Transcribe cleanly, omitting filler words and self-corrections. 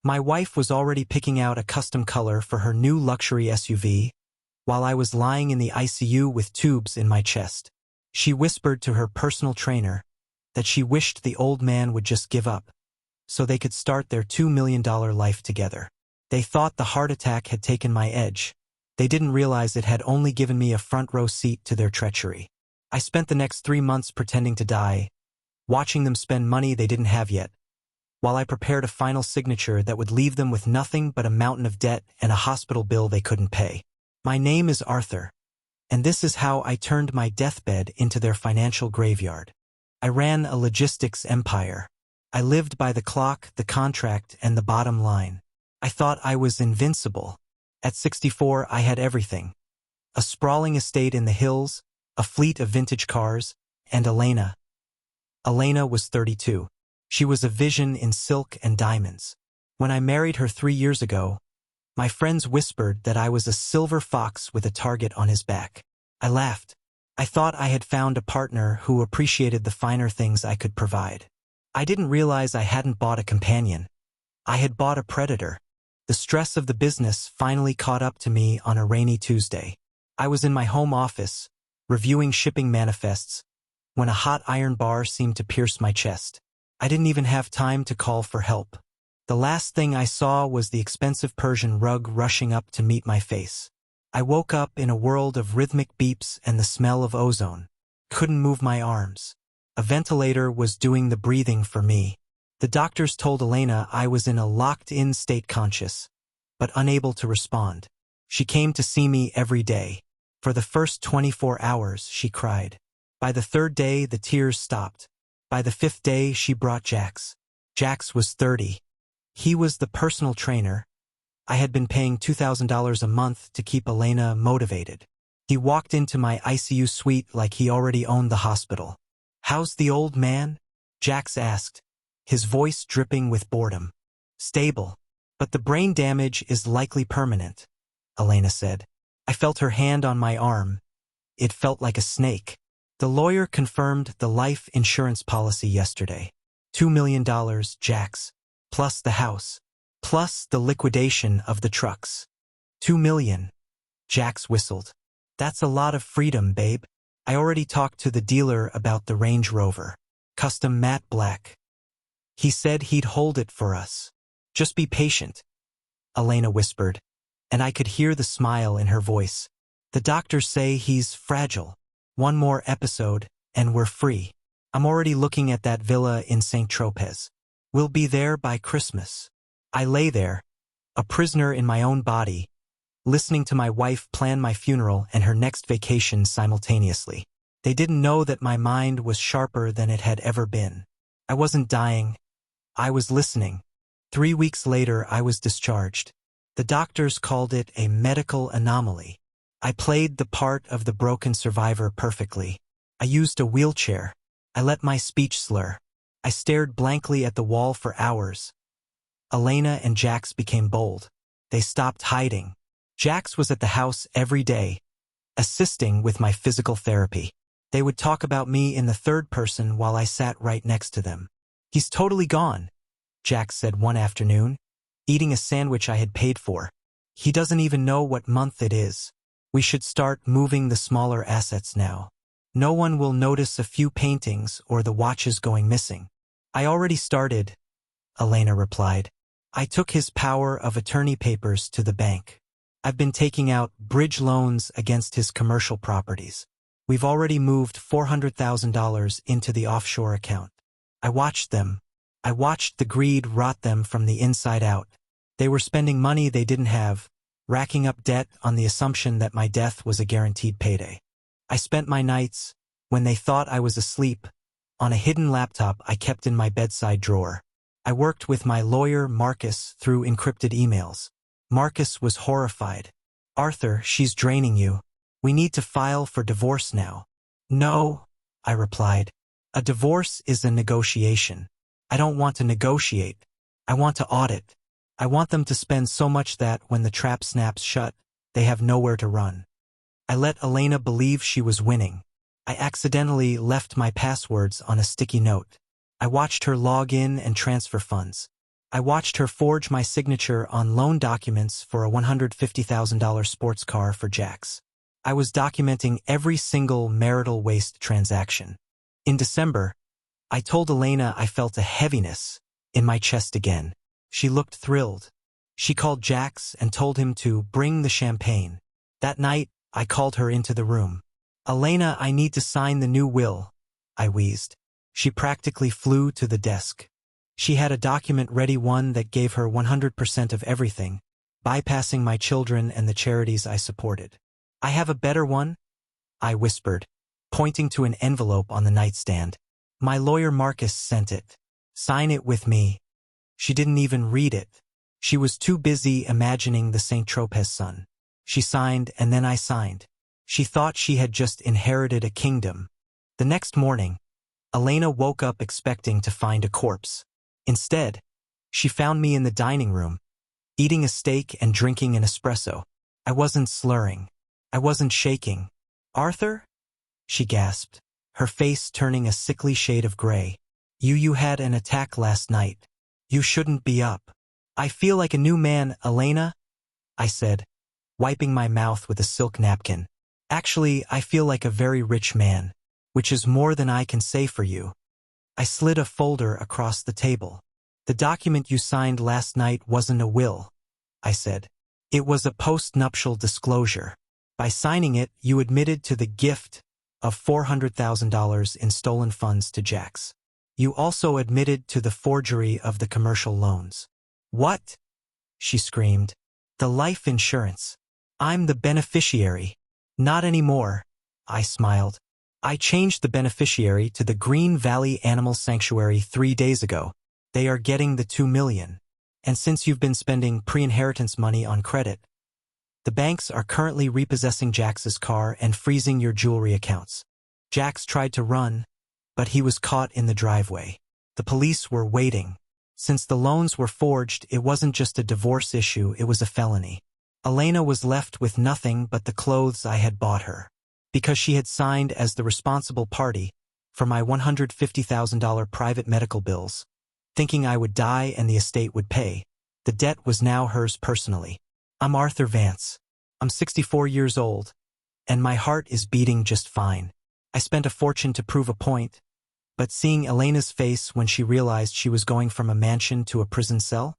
My wife was already picking out a custom color for her new luxury SUV, while I was lying in the ICU with tubes in my chest. She whispered to her personal trainer that she wished the old man would just give up, so they could start their $2 million life together. They thought the heart attack had taken my edge. They didn't realize it had only given me a front row seat to their treachery. I spent the next 3 months pretending to die, watching them spend money they didn't have yet, while I prepared a final signature that would leave them with nothing but a mountain of debt and a hospital bill they couldn't pay. My name is Arthur, and this is how I turned my deathbed into their financial graveyard. I ran a logistics empire. I lived by the clock, the contract, and the bottom line. I thought I was invincible. At 64, I had everything. A sprawling estate in the hills, a fleet of vintage cars, and Elena. Elena was 32. She was a vision in silk and diamonds. When I married her 3 years ago, my friends whispered that I was a silver fox with a target on his back. I laughed. I thought I had found a partner who appreciated the finer things I could provide. I didn't realize I hadn't bought a companion. I had bought a predator. The stress of the business finally caught up to me on a rainy Tuesday. I was in my home office, reviewing shipping manifests, when a hot iron bar seemed to pierce my chest. I didn't even have time to call for help. The last thing I saw was the expensive Persian rug rushing up to meet my face. I woke up in a world of rhythmic beeps and the smell of ozone. Couldn't move my arms. A ventilator was doing the breathing for me. The doctors told Elena I was in a locked-in state, conscious, but unable to respond. She came to see me every day. For the first 24 hours, she cried. By the 3rd day, the tears stopped. By the 5th day, she brought Jax. Jax was 30. He was the personal trainer. I had been paying $2,000 a month to keep Elena motivated. He walked into my ICU suite like he already owned the hospital. "How's the old man?" Jax asked, his voice dripping with boredom. "Stable, but the brain damage is likely permanent," Elena said. I felt her hand on my arm. It felt like a snake. The lawyer confirmed the life insurance policy yesterday. $2 million, Jax, plus the house, plus the liquidation of the trucks. $2 million, Jax whistled. "That's a lot of freedom, babe. I already talked to the dealer about the Range Rover. Custom matte black. He said he'd hold it for us. Just be patient," Elena whispered, and I could hear the smile in her voice. "The doctors say he's fragile. One more episode, and we're free. I'm already looking at that villa in St. Tropez. We'll be there by Christmas." I lay there, a prisoner in my own body, listening to my wife plan my funeral and her next vacation simultaneously. They didn't know that my mind was sharper than it had ever been. I wasn't dying. I was listening. 3 weeks later, I was discharged. The doctors called it a medical anomaly. I played the part of the broken survivor perfectly. I used a wheelchair. I let my speech slur. I stared blankly at the wall for hours. Elena and Jax became bold. They stopped hiding. Jax was at the house every day, assisting with my physical therapy. They would talk about me in the 3rd person while I sat right next to them. "He's totally gone," Jax said one afternoon, eating a sandwich I had paid for. "He doesn't even know what month it is. We should start moving the smaller assets now. No one will notice a few paintings or the watches going missing." "I already started," Elena replied. "I took his power of attorney papers to the bank. I've been taking out bridge loans against his commercial properties. We've already moved $400,000 into the offshore account. I watched them. I watched the greed rot them from the inside out. They were spending money they didn't have, racking up debt on the assumption that my death was a guaranteed payday. I spent my nights, when they thought I was asleep, on a hidden laptop I kept in my bedside drawer. I worked with my lawyer, Marcus, through encrypted emails. Marcus was horrified. "Arthur, she's draining you. We need to file for divorce now." "No," I replied. "A divorce is a negotiation. I don't want to negotiate. I want to audit. I want them to spend so much that when the trap snaps shut, they have nowhere to run." I let Elena believe she was winning. I accidentally left my passwords on a sticky note. I watched her log in and transfer funds. I watched her forge my signature on loan documents for a $150,000 sports car for Jax. I was documenting every single marital waste transaction. In December, I told Elena I felt a heaviness in my chest again. She looked thrilled. She called Jax and told him to bring the champagne. That night, I called her into the room. "Elena, I need to sign the new will," I wheezed. She practically flew to the desk. She had a document ready, one that gave her 100% of everything, bypassing my children and the charities I supported. "I have a better one," I whispered, pointing to an envelope on the nightstand. "My lawyer Marcus sent it. Sign it with me." She didn't even read it. She was too busy imagining the St. Tropez sun. She signed, and then I signed. She thought she had just inherited a kingdom. The next morning, Elena woke up expecting to find a corpse. Instead, she found me in the dining room, eating a steak and drinking an espresso. I wasn't slurring. I wasn't shaking. "Arthur?" she gasped, her face turning a sickly shade of gray. You had an attack last night. You shouldn't be up." "I feel like a new man, Elena," I said, wiping my mouth with a silk napkin. "Actually, I feel like a very rich man, which is more than I can say for you." I slid a folder across the table. "The document you signed last night wasn't a will," I said. "It was a post-nuptial disclosure. By signing it, you admitted to the gift of $400,000 in stolen funds to Jax. You also admitted to the forgery of the commercial loans." "What?" she screamed. "The life insurance. I'm the beneficiary." "Not anymore," I smiled. "I changed the beneficiary to the Green Valley Animal Sanctuary 3 days ago. They are getting the $2 million. And since you've been spending pre-inheritance money on credit, the banks are currently repossessing Jax's car and freezing your jewelry accounts. Jax tried to run, but he was caught in the driveway. The police were waiting. Since the loans were forged, it wasn't just a divorce issue, it was a felony. Elena was left with nothing but the clothes I had bought her. Because she had signed as the responsible party for my $150,000 private medical bills, thinking I would die and the estate would pay, the debt was now hers personally. I'm Arthur Vance. I'm 64 years old, and my heart is beating just fine. I spent a fortune to prove a point, but seeing Elena's face when she realized she was going from a mansion to a prison cell,